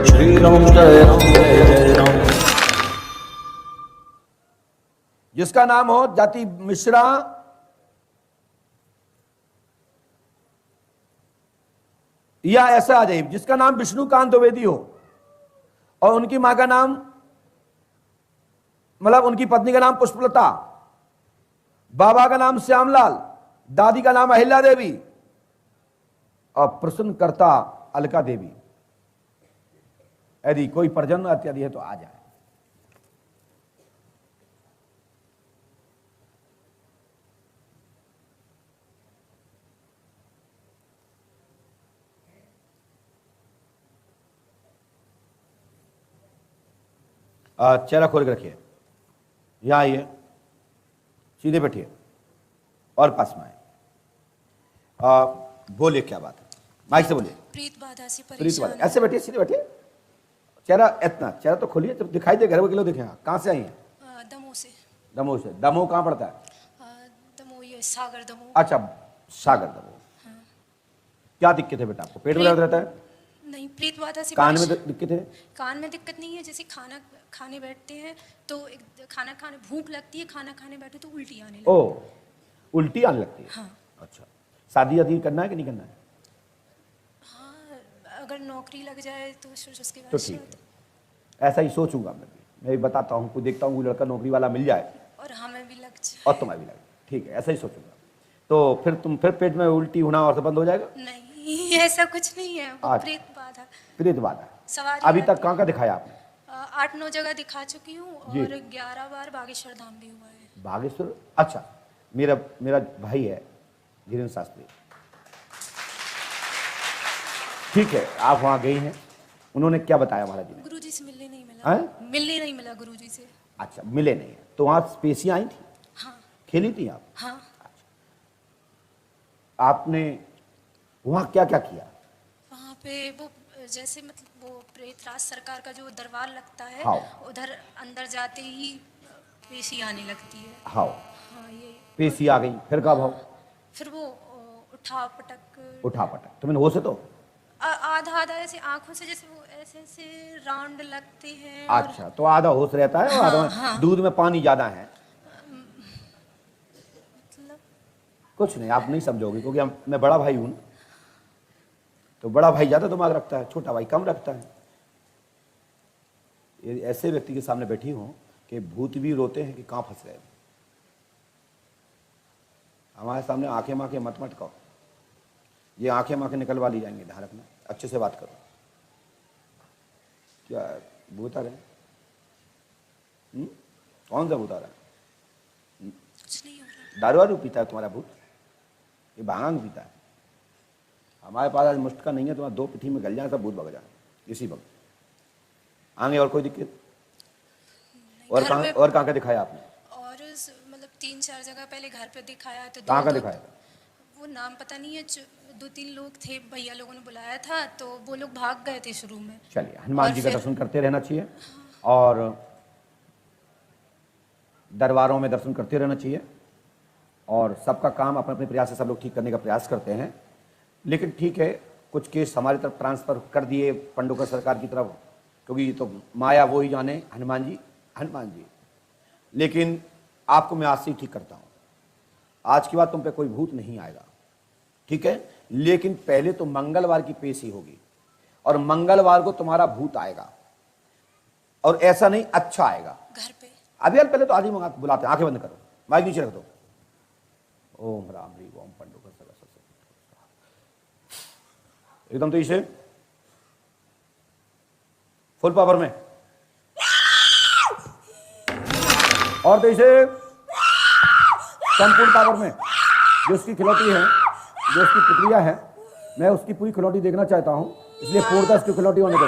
श्री राम जय राम जय जय राम। जिसका नाम हो जाति मिश्रा, या ऐसा आ जाए जिसका नाम विष्णुकांत द्विवेदी हो और उनकी मां का नाम, मतलब उनकी पत्नी का नाम पुष्पलता, बाबा का नाम श्यामलाल, दादी का नाम अहिल्या देवी और प्रसन्नकर्ता अलका देवी। यदि कोई प्रजन्म इत्यादि है तो आ जाए। चेहरा खोल के रखिए, यहां आइए, सीधे बैठिए और पास में आए। बोलिए क्या बात है, माइक से बोलिए। प्रीत बाधा से प्रीत परेशान बाधा, ऐसे बैठिए, सीधे बैठिए, चेहरा इतना, चेहरा तो खोलिए जब दिखाई दे, घर किलो दिखे। कहां से आई हैं? दमोह से। दमोह से। दमोह कहां पड़ता है? दमोह, ये सागर दमोह। अच्छा, सागर दमोह। हाँ। क्या दिक्कत है बेटा आपको? पेट में दर्द रहता है? नहीं, प्रीत बाधा से। कान में दिक्कत है? कान में दिक्कत नहीं है, जैसे खाना खाने बैठते हैं तो खाना खाने भूख लगती है, खाना खाने बैठे तो उल्टी आने लगती है। ओ, उल्टी आने लगती है। हाँ। अच्छा, शादी आदि करना है कि नहीं करना है? हाँ, अगर नौकरी लग जाए तो उसके बाद तो ठीक है, ऐसा ही सोचूंगा मैं भी बताता हूँ, कोई देखता हूँ कोई लड़का नौकरी वाला मिल जाए और हमें भी लग जाए और तुम्हें भी लगे, ठीक है, ऐसा ही सोचूंगा। तो फिर पेट में उल्टी होना और सब बंद हो जाएगा? नहीं, ऐसा कुछ नहीं है। वो अच्छा। प्रेत बाधा। प्रेत बाधा। सवारी अभी आती तक कहाँ का दिखाया आपने? 8-9 जगह दिखा चुकी हूँ जी। और 11 बार बागेश्वर धाम भी हुआ है। बागेश्वर? अच्छा, मेरा भाई है धीरेन्द्र शास्त्री, ठीक है, आप वहाँ गई हैं, उन्होंने क्या बताया महाराज जी ने? गुरुजी से मिलने नहीं मिला। मिलने नहीं मिला गुरुजी से। अच्छा, मिले नहीं है तो वहाँ पेशियाँ आई थी? हाँ। खेली थी आप? हाँ। आपने वहाँ क्या क्या किया? वहाँ पे वो जैसे मतलब वो प्रेतराज सरकार का जो दरबार लगता है, हाँ। उधर अंदर जाते ही पेशी आने लगती है। हाँ, हाँ, ये पेशी आ गई, फिर का भाव? फिर वो उठा पटक तुम्हें होश है तो? आधा आधा ऐसे आंखों से, जैसे वो ऐसे ऐसे राउंड लगते हैं। अच्छा, तो आधा होश रहता है और आधा हाँ। दूध में पानी ज्यादा है। मतलब कुछ नहीं, आप नहीं समझोगे क्योंकि मैं बड़ा भाई हूं, तो बड़ा भाई ज्यादा दिमाग रखता है, छोटा भाई कम रखता है। ये ऐसे व्यक्ति के सामने बैठी हूं कि भूत भी रोते हैं कि कहां फंस गए। हमारे सामने आंखें मांके मत कहो, ये आंखें मांके निकलवा ली जाएंगे, ध्यान रखना, अच्छे से बात करो। क्या भूत आ रहे हैं? कौन सा भूत आ रहा है? कुछ नहीं हो रहा। दारू वारू पीता है तुम्हारा भूत? ये भांग पीता है। हमारे पास आज मुष्ट का नहीं है, तुम्हारा 2 पिठी में गल जाए सब भूत भग जाए इसी वक्त। आगे और कोई दिक्कत? और कहाँ का दिखाया आपने? और मतलब 3-4 जगह पहले घर पे दिखाया तो कहाँ का दिखाया? वो नाम पता नहीं है, 2-3 लोग थे, भैया लोगों ने बुलाया था तो वो लोग भाग गए थे शुरू में। चलिए, हनुमान जी का दर्शन करते रहना चाहिए और दरबारों में दर्शन करते रहना चाहिए और सबका काम अपने अपने प्रयास से सब लोग ठीक करने का प्रयास करते हैं। लेकिन ठीक है, कुछ केस हमारी तरफ ट्रांसफर कर दिए पंडोकर सरकार की तरफ, क्योंकि ये तो माया वो ही जाने, हनुमान जी। लेकिन आपको मैं आज से ही ठीक करता हूं, आज के बाद तुम पे कोई भूत नहीं आएगा, ठीक है? लेकिन पहले तो मंगलवार की पेशी होगी और मंगलवार को तुम्हारा भूत आएगा और ऐसा नहीं अच्छा आएगा। घर पे अभी पहले तो आदमी बुलाते हैं, आंखें बंद करो, माइक नीचे रख दो। ओम राम री ओम पंडोकर एकदम तो इसे फुल पावर में और तो इसे संपूर्ण पावर में। जो उसकी खिलौती है, जो उसकी प्रक्रिया है, मैं उसकी पूरी खिलौती देखना चाहता हूं, इसलिए पूर्णतः उसकी खिलौती होने दो।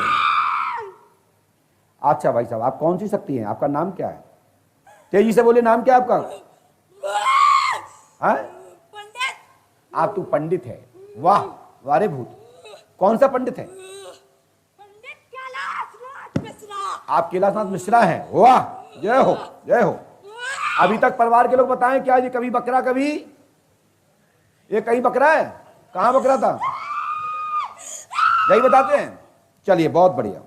अच्छा भाई साहब, आप कौन सी शक्ति हैं? आपका नाम क्या है? तेजी से बोलिए, नाम क्या है आपका? पंडित। आप तो पंडित है? वाह वारे भूत, कौन सा पंडित है? पंडित कैलाशनाथ मिश्रा। आप कैलाशनाथ मिश्रा हैं? वाह, जय हो जय हो। अभी तक परिवार के लोग बताएं, क्या ये कभी बकरा, कभी ये कहीं बकरा है? कहां बकरा था? यही बताते हैं। चलिए, बहुत बढ़िया।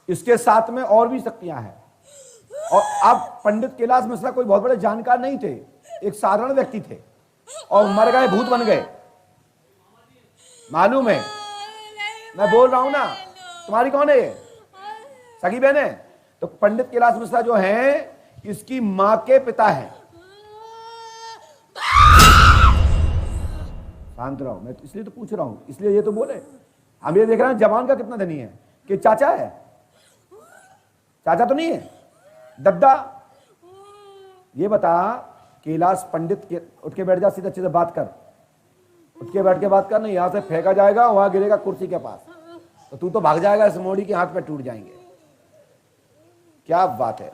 इसके साथ में और भी शक्तियां हैं। और अब पंडित कैलाश मिश्रा कोई बहुत बड़े जानकार नहीं थे, एक साधारण व्यक्ति थे और मर गए, भूत बन गए। मालूम है, मैं बोल रहा हूं ना। तुम्हारी कौन है ये? सगी बहन है। तो पंडित कैलाश मिश्रा जो हैं, इसकी मां के पिता हैं। शांत रहो, मैं इसलिए तो पूछ रहा हूं, इसलिए ये तो बोले। हम ये देख रहे हैं जवान का कितना धनी है कि चाचा है। चाचा तो नहीं है, दद्दा। ये बता, कैलाश पंडित के उठ के बैठ जा, सीधा सीधा बात कर, उठ के बैठ के बात कर। नहीं यहां से फेंका जाएगा, वहां गिरेगा कुर्सी के पास, तो तू तो भाग जाएगा, इस मोड़ी के हाथ पे टूट जाएंगे। क्या बात है।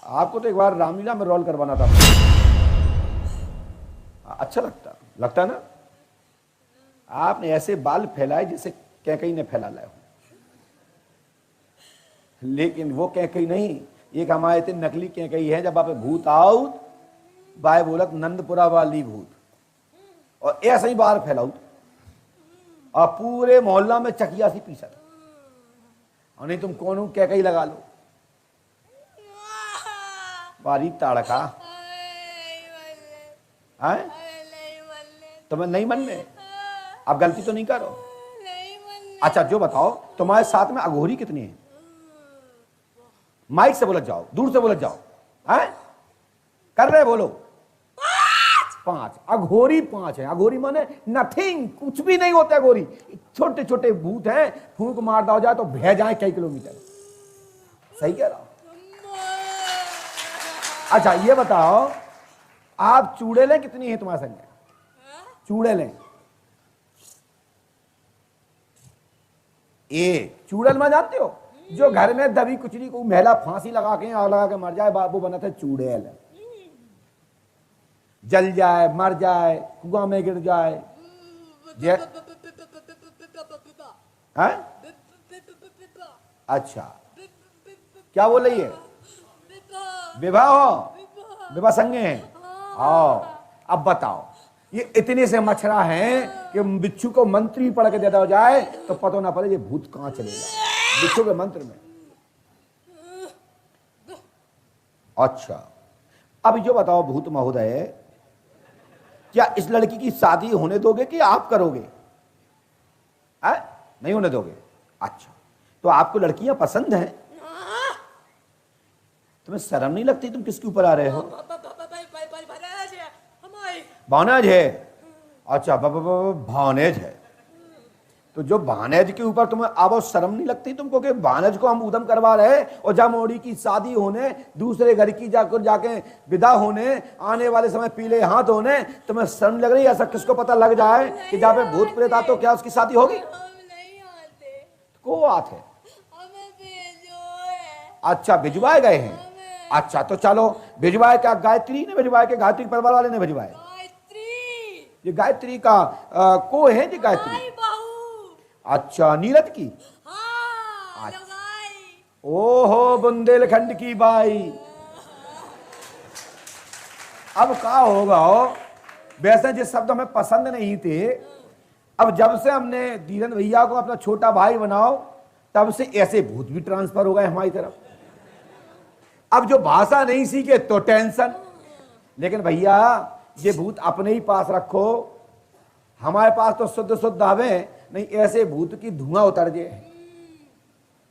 आपको तो एक बार रामलीला में रोल करवाना था। अच्छा लगता है ना। आपने ऐसे बाल फैलाए जैसे कैकई ने फैला लाए हो, लेकिन वो कैकई नहीं, एक हमारे इतने नकली कैकई है। जब आप भूत आउट बाय बोलत नंदपुरा वाली भूत, और ऐसे ही बाहर फैलाऊ और पूरे मोहल्ला में चकिया सी पीसा, और नहीं तुम कौन कैकई लगा लो। बारी ताड़का है तुम्हें नहीं बनने। अब गलती तो नहीं करो। अच्छा जो बताओ, तुम्हारे साथ में अघोरी कितनी है? माइक से बोलत जाओ, दूर से बोलत जाओ। हैं कर रहे बोलो। 5 अघोरी 5 है। अघोरी माने नथिंग, कुछ भी नहीं होता। अघोरी छोटे छोटे भूत हैं, फूंक मार हो जाए तो बह जाए कई किलोमीटर। सही कह रहा हूं। अच्छा ये बताओ, आप चूड़ेलें कितनी है तुम्हारे संग? चूड़ेलें एक चूड़ेल में जानते हो, जो घर में दबी कुचली को महिला फांसी लगा के आग लगा के मर जाए, बाबू बना था चूड़ेल। जल जाए, मर जाए, कुआं में गिर जाए। हैं? अच्छा क्या बोल रही है? विवाह हो, विवाह संगे हैं। आओ अब बताओ, ये इतने से मछरा हैं कि बिच्छू को मंत्री पढ़ के देता हो जाए तो पता ना पड़े ये भूत कहां चलेगा बिच्छू के मंत्र में। अच्छा अब जो बताओ भूत महोदय, क्या इस लड़की की शादी होने दोगे कि आप करोगे? नहीं होने दोगे। अच्छा तो आपको लड़कियां पसंद हैं? तुम्हें शर्म नहीं लगती? तुम किसके ऊपर आ रहे हो? भानेज है। अच्छा भानेज है, तो जो भानेज के ऊपर तुम्हें अब शर्म नहीं लगती तुमको कि भानेज को हम उदम करवा रहे हैं, और जब मोड़ी की शादी होने, दूसरे घर की जाकर जाके विदा होने, आने वाले समय पीले हाथ होने, तुम्हें शर्म लग रही है? ऐसा किसको पता लग जाए कि जहाँ पे भूत प्रेत तो क्या उसकी शादी होगी? को बात है। अच्छा भिजवाए गए हैं। अच्छा तो चलो भिजवाए। क्या गायत्री ने भिजवाए के गायत्री परिवार वाले ने भिजवाए? ये गायत्री का को है जी गायत्री? अच्छा नीरज की? अच्छा। ओहो बुंदेलखंड की बाई। अब क्या होगा हो? वैसे जिस शब्द हमें पसंद नहीं थे, अब जब से हमने धीरन भैया को अपना छोटा भाई बनाओ, तब से ऐसे भूत भी ट्रांसफर हो गए हमारी तरफ। अब जो भाषा नहीं सीखे तो टेंशन। लेकिन भैया ये भूत अपने ही पास रखो, हमारे पास तो शुद्ध शुद्ध आवे नहीं। ऐसे भूत की धुआं उतर जाए,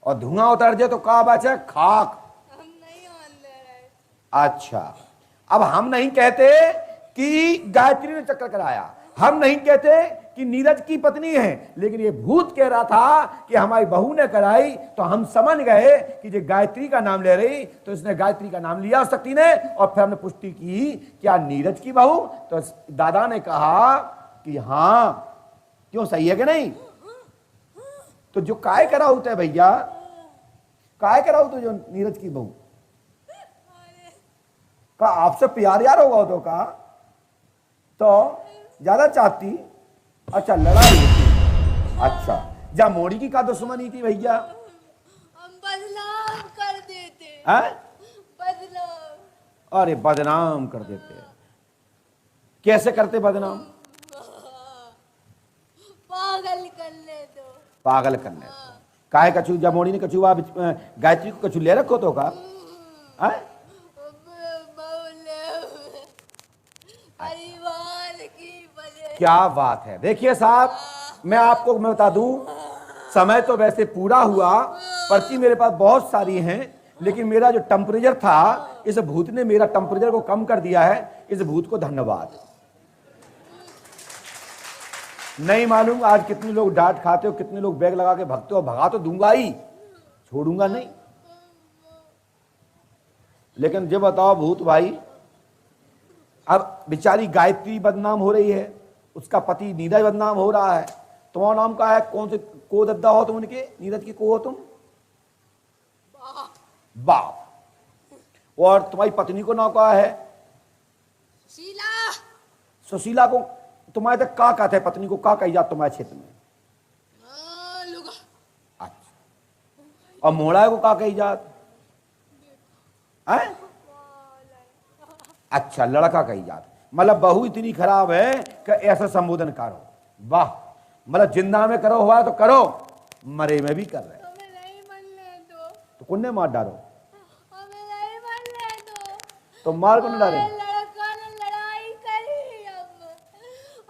और धुआं उतर जाए तो क्या बचे? खाक। अच्छा अब हम नहीं कहते कि गायत्री ने चक्कर कराया, हम नहीं कहते कि नीरज की पत्नी है, लेकिन ये भूत कह रहा था कि हमारी बहू ने कराई, तो हम समझ गए कि जो गायत्री का नाम ले रही, तो इसने गायत्री का नाम लिया शक्ति ने। और फिर हमने पुष्टि की क्या नीरज की बहू? तो दादा ने कहा कि हाँ। क्यों सही है कि नहीं? तो जो काय करा होता है भैया, काय करा हो तो जो नीरज की बहू का आपसे प्यार यार होगा तो का तो ज्यादा चाहती। अच्छा लड़ाई होती। अच्छा जा मोड़ी की का दुश्मनी थी भैया? हम बदनाम कर देते हैं? बदनाम। अरे बदनाम कर देते। कैसे करते बदनाम? पागल करने दो। पागल करने दो। काहे कछु जब मोड़ी ने कछु गायत्री को कछु ले रखो तो का परिवार की वजह। क्या बात है। देखिए साहब, मैं बता दूं, समय तो वैसे पूरा हुआ, पर्ची मेरे पास बहुत सारी हैं, लेकिन मेरा जो टेम्परेचर था, इस भूत ने मेरा टेम्परेचर को कम कर दिया है। इस भूत को धन्यवाद। नहीं मालूम आज कितने लोग डांट खाते हो, कितने लोग बैग लगा के भगते हो। भगा तो दूंगा ही, छोड़ूंगा नहीं। लेकिन जब बताओ भूत भाई, अब बेचारी गायत्री बदनाम हो रही है, उसका पति नीरज बदनाम हो रहा है। तुम्हारा नाम क्या है? कौन से को दद्दा हो तुम उनके? नीरज की को हो तुम? बाप। और तुम्हारी पत्नी को नाम क्या है? शीला। सुशीला को तुम्हारे तक का कहते हैं? पत्नी को का कही जात तुम्हारे क्षेत्र में? लुगा। अच्छा। और मोड़ा को का कही जात है? अच्छा, लड़का कही जात। मतलब बहू इतनी खराब है कि ऐसा संबोधन करो। वाह, मतलब जिंदा में करो हुआ तो करो, मरे में भी कर रहे। हमें नहीं मरने दो। तो कुन्ने मार डालो। हमें नहीं मरने दो। तो मार को नहीं डाले। लड़का ने लड़ाई करी,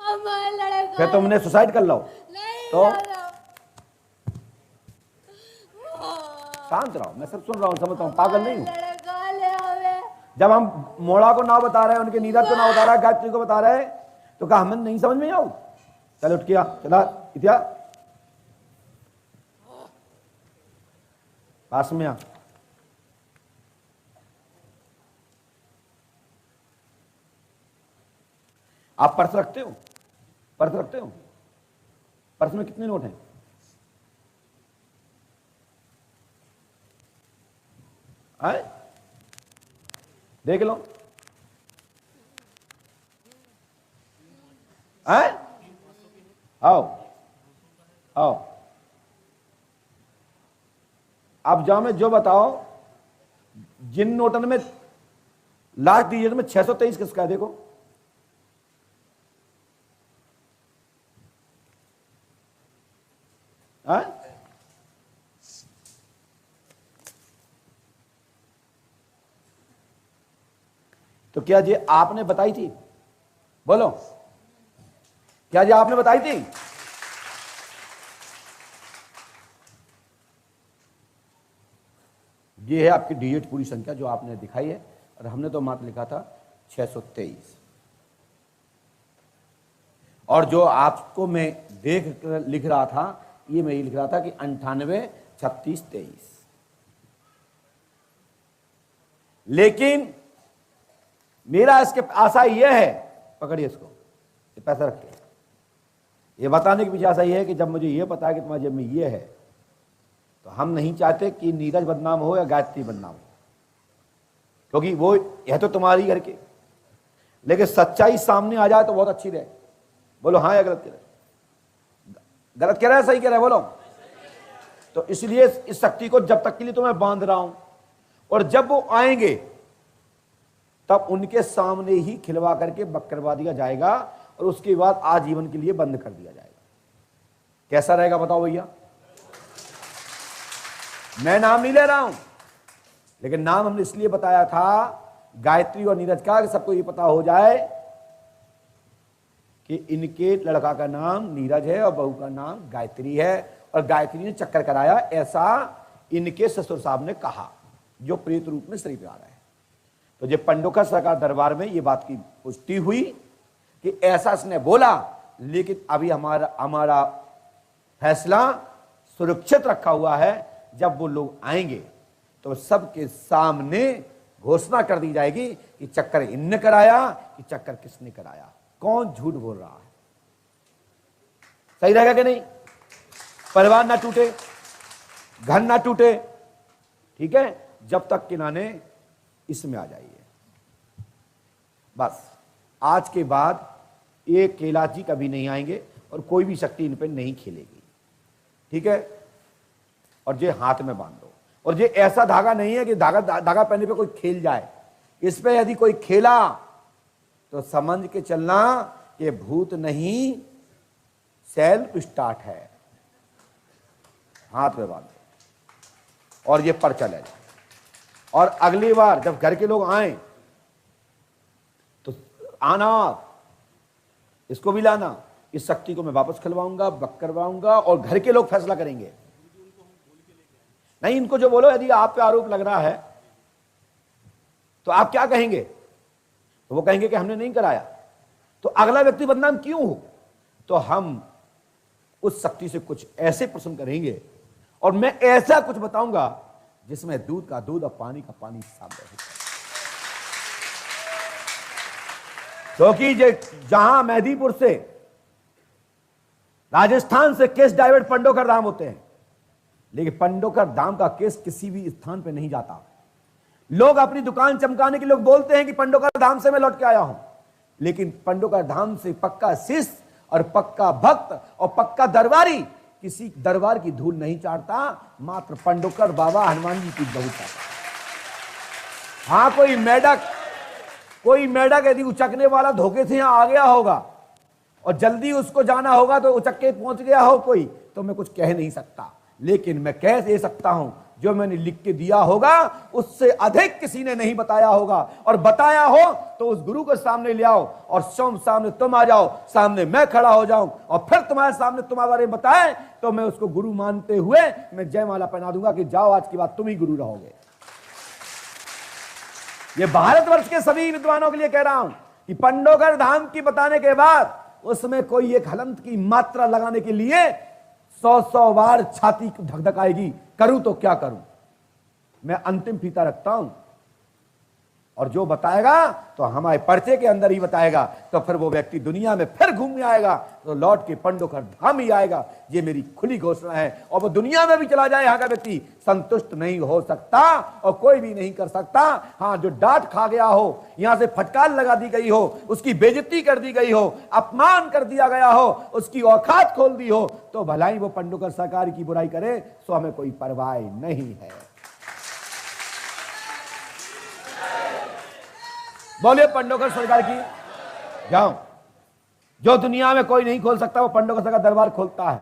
हमारा लड़का। फिर तुमने सुसाइड कर लो। नहीं तो दादा। शांत रहो, मैं सब सुन रहा हूँ, समझता हूँ, पागल नहीं हूँ। लड़का ले हमें। जब हम मोड़ा को ना बता रहे हैं, उनके नीरज को ना बता रहा है, गायत्री को बता रहे हैं, तो कहा हमें नहीं समझ में आऊ। चलो उठ किया, चला इतिया पास में आ। आप पर्स रखते हो? पर्स रखते हो? पर्स में कितने नोट हैं? आए? देख लो। आए? आओ आओ। अब जाओ, मैं जो बताओ, जिन नोटन में लास्ट डिजिट में 623 किसका है? देखो। आए? तो क्या जी आपने बताई थी? बोलो, क्या जी आपने बताई थी? ये है आपकी डिजिट पूरी संख्या जो आपने दिखाई है, और हमने तो मात्र लिखा था 623। और जो आपको मैं देख कर लिख रहा था, ये मैं ये लिख रहा था कि 98 36 23। लेकिन मेरा इसके आशा यह है, पकड़िए इसको, ये पैसा रखिए, ये बताने के पीछे आशा यह है कि जब मुझे यह पता है कि तुम्हारे जेब में यह है, तो हम नहीं चाहते कि नीरज बदनाम हो या गायत्री बदनाम हो, क्योंकि वो यह तो तुम्हारी घर के। लेकिन सच्चाई सामने आ जाए तो बहुत अच्छी रहे। बोलो हाँ या गलत कह रहे? गलत कह रहा है, सही कह रहा है? बोलो। तो इसलिए इस शक्ति को जब तक के लिए तो मैं बांध रहा हूं, और जब वो आएंगे तब उनके सामने ही खिलवा करके बक करवा दिया जाएगा, और उसके बाद आजीवन के लिए बंद कर दिया जाएगा। कैसा रहेगा बताओ भैया? मैं नाम नहीं ले रहा हूं, लेकिन नाम हमने इसलिए बताया था गायत्री और नीरज का, कि सबको ये पता हो जाए कि इनके लड़का का नाम नीरज है और बहू का नाम गायत्री है, और गायत्री ने चक्कर कराया, ऐसा इनके ससुर साहब ने कहा, जो प्रेत रूप में शरीर पे आ रहा है। तो जब पंडोका सरकार दरबार में ये बात की पुष्टि हुई कि ऐसा इसने बोला, लेकिन अभी हमारा फैसला सुरक्षित रखा हुआ है। जब वो लोग आएंगे तो सबके सामने घोषणा कर दी जाएगी कि चक्कर इनने कराया कि चक्कर किसने कराया, कौन झूठ बोल रहा है। सही रहेगा कि नहीं? परिवार ना टूटे, घर ना टूटे, ठीक है, जब तक कि नाने इसमें आ जाइए। बस आज के बाद ये कैलाश जी कभी नहीं आएंगे और कोई भी शक्ति इन पे नहीं खेलेगी, ठीक है। और ये हाथ में बांध दो, और ये ऐसा धागा नहीं है कि धागा पहनने पे कोई खेल जाए। इस पे यदि कोई खेला तो समझ के चलना कि भूत नहीं, सेल्फ स्टार्ट है। हाथ में बांध दो और ये पर्चा ले जाओ। और अगली बार जब घर के लोग आए तो आना, इसको भी लाना, इस शक्ति को मैं वापस खिलवाऊंगा, बक करवाऊंगा और घर के लोग फैसला करेंगे। नहीं, इनको जो बोलो यदि आप पे आरोप लग रहा है तो आप क्या कहेंगे? तो वो कहेंगे कि हमने नहीं कराया। तो अगला व्यक्ति बदनाम क्यों हो? तो हम उस शक्ति से कुछ ऐसे प्रश्न करेंगे और मैं ऐसा कुछ बताऊंगा जिसमें दूध का दूध और पानी का पानी सामने होगा। क्योंकि जहां मेहदीपुर से, राजस्थान से केस डाइवर्ट पंडोकर धाम होते हैं, लेकिन पंडोकर धाम का केस किसी भी स्थान पे नहीं जाता। लोग अपनी दुकान चमकाने के लोग बोलते हैं कि पंडोकर धाम से मैं लौट के आया हूं, लेकिन पंडोकर धाम से पक्का शिष्य और पक्का भक्त और पक्का दरबारी किसी दरबार की धूल नहीं चाटता, मात्र पंडोकर बाबा हनुमान जी की धूल चाटता। हां, कोई मेढक यदि उचकने वाला धोखे से यहां आ गया होगा और जल्दी उसको जाना होगा तो उचक के पहुंच गया हो कोई, तो मैं कुछ कह नहीं सकता। लेकिन मैं कह दे सकता हूं, जो मैंने लिख के दिया होगा उससे अधिक किसी ने नहीं बताया होगा, और बताया हो तो उस गुरु को सामने ले आओ और सामने तुम आ जाओ, सामने मैं खड़ा हो जाऊं और फिर तुम्हारे सामने तुम्हारे बारे में बताए तो मैं उसको गुरु मानते हुए मैं जयमाला पहना दूंगा कि जाओ, आज के बाद तुम ही गुरु रहोगे। ये भारतवर्ष के सभी विद्वानों के लिए कह रहा हूं कि पंडोकर धाम की बताने के बाद उसमें कोई एक हलंत की मात्रा लगाने के लिए 100 बार छाती धकधकाएगी, करूं तो क्या करूं। मैं अंतिम फीता रखता हूं और जो बताएगा तो हमारे पर्चे के अंदर ही बताएगा, तो फिर वो व्यक्ति दुनिया में फिर घूम आएगा तो लौट के पंडोकर धाम ही आएगा। ये मेरी खुली घोषणा है। और वो दुनिया में भी चला जाए, यहाँ का व्यक्ति संतुष्ट नहीं हो सकता और कोई भी नहीं कर सकता। हाँ, जो डांट खा गया हो, यहां से फटकार लगा दी गई हो, उसकी बेइज्जती कर दी गई हो, अपमान कर दिया गया हो, उसकी औकात खोल दी हो, तो भलाई वो पंडोकर सरकार की बुराई करे, सो हमें कोई परवाह नहीं है। बोलिए पंडोकर सरकार की। जाओ, जो दुनिया में कोई नहीं खोल सकता वो पंडोकर सरकार दरबार खोलता है।